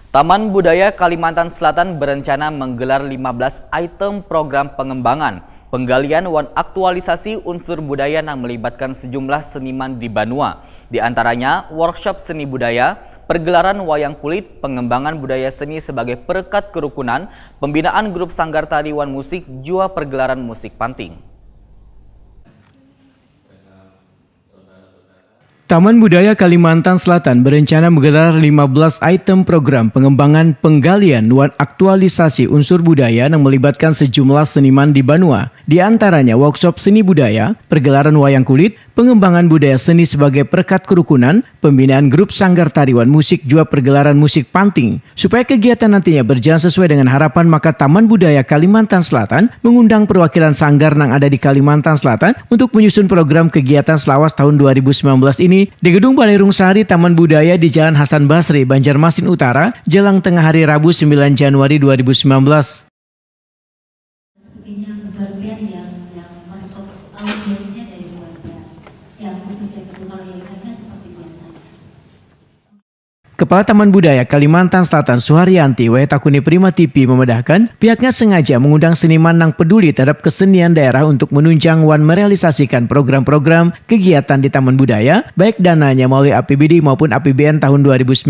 Taman Budaya Kalimantan Selatan berencana menggelar 15 item program pengembangan, penggalian dan aktualisasi unsur budaya yang melibatkan sejumlah seniman di Banua. Di antaranya workshop seni budaya, pergelaran wayang kulit, pengembangan budaya seni sebagai perekat kerukunan, pembinaan grup sanggar tari wan musik, jua pergelaran musik panting. Taman Budaya Kalimantan Selatan berencana menggelar 15 item program pengembangan, penggalian, dan aktualisasi unsur budaya yang melibatkan sejumlah seniman di Banua. Di antaranya workshop seni budaya, pergelaran wayang kulit, pengembangan budaya seni sebagai perekat kerukunan, pembinaan grup sanggar tariwan musik, jua pergelaran musik panting. Supaya kegiatan nantinya berjalan sesuai dengan harapan, maka Taman Budaya Kalimantan Selatan mengundang perwakilan sanggar yang ada di Kalimantan Selatan untuk menyusun program kegiatan selawas tahun 2019 ini di Gedung Balai Rungsari Taman Budaya di Jalan Hasan Basri, Banjarmasin Utara, jelang tengah hari Rabu 9 Januari 2019. Kepala Taman Budaya Kalimantan Selatan Suharyanti Waitakuni Prima TV memedahkan pihaknya sengaja mengundang seniman yang peduli terhadap kesenian daerah untuk menunjang dan merealisasikan program-program kegiatan di Taman Budaya, baik dananya melalui APBD maupun APBN tahun 2019.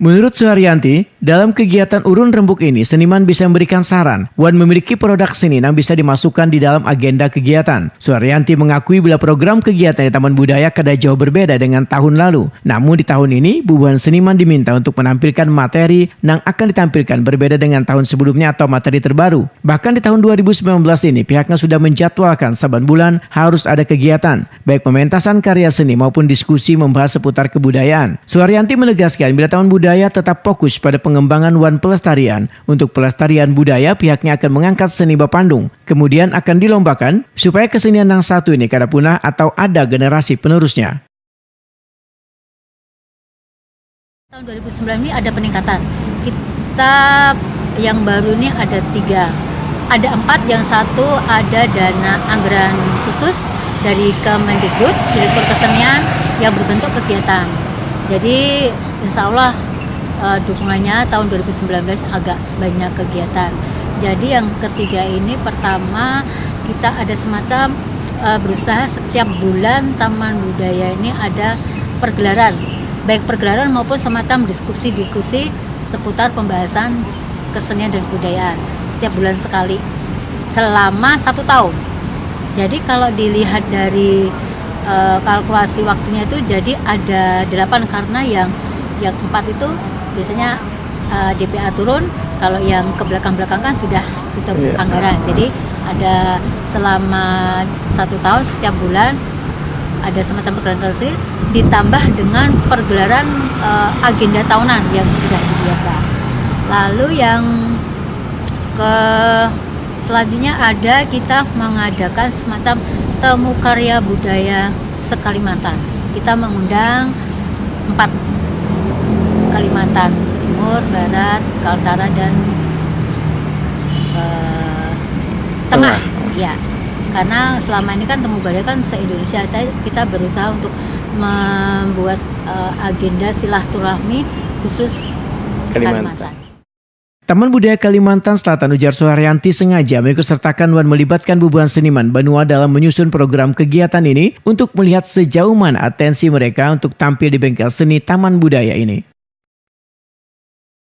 Menurut Suharyanti, dalam kegiatan urun rembuk ini, seniman bisa memberikan saran dan memiliki produk seni yang bisa dimasukkan di dalam agenda kegiatan. Suharyanti mengakui bila program kegiatan di Taman Budaya kada jauh berbeda dengan tahun lalu. Namun di tahun ini, bubuhan seniman diminta untuk menampilkan materi yang akan ditampilkan berbeda dengan tahun sebelumnya atau materi terbaru. Bahkan di tahun 2019 ini, pihaknya sudah menjadwalkan saban bulan harus ada kegiatan, baik pementasan karya seni maupun diskusi membahas seputar kebudayaan. Suharyanti menegaskan bila Taman Budaya tetap fokus pada pengembangan dan pelestarian. Untuk pelestarian budaya, pihaknya akan mengangkat seni Bapandung. Kemudian akan dilombakan supaya kesenian yang satu ini kada punah atau ada generasi penerusnya. Tahun 2009 ini ada peningkatan. Kita yang baru ini ada 3. Ada 4, yang satu ada dana anggaran khusus dari Kemendikbud, Direktur Kesenian yang berbentuk kegiatan. Jadi insya Allah dukungannya tahun 2019 agak banyak kegiatan. Jadi yang ketiga ini, pertama kita ada semacam berusaha setiap bulan Taman Budaya ini ada pergelaran, baik pergelaran maupun semacam diskusi-diskusi seputar pembahasan kesenian dan kebudayaan setiap bulan sekali selama 1 tahun. Jadi kalau dilihat dari kalkulasi waktunya itu jadi ada 8, karena yang 4 itu biasanya DPA turun, kalau yang ke belakang-belakang kan sudah tutup anggaran. Jadi ada selama 1 tahun setiap bulan ada semacam pergelaran resmi ditambah dengan pergelaran agenda tahunan yang sudah biasa. Lalu yang selanjutnya ada kita mengadakan semacam temu karya budaya se-Kalimantan. Kita mengundang 4 Kalimantan Timur, Barat, Kaltara, dan Tengah. Ya, karena selama ini kan temu budaya kan se-Indonesia. Kita berusaha untuk membuat agenda silaturahmi khusus Kalimantan. Taman Budaya Kalimantan Selatan, ujar Suharyanti, sengaja mengikutsertakan dan melibatkan bubuhan seniman Banua dalam menyusun program kegiatan ini untuk melihat sejauh mana atensi mereka untuk tampil di bengkel seni Taman Budaya ini.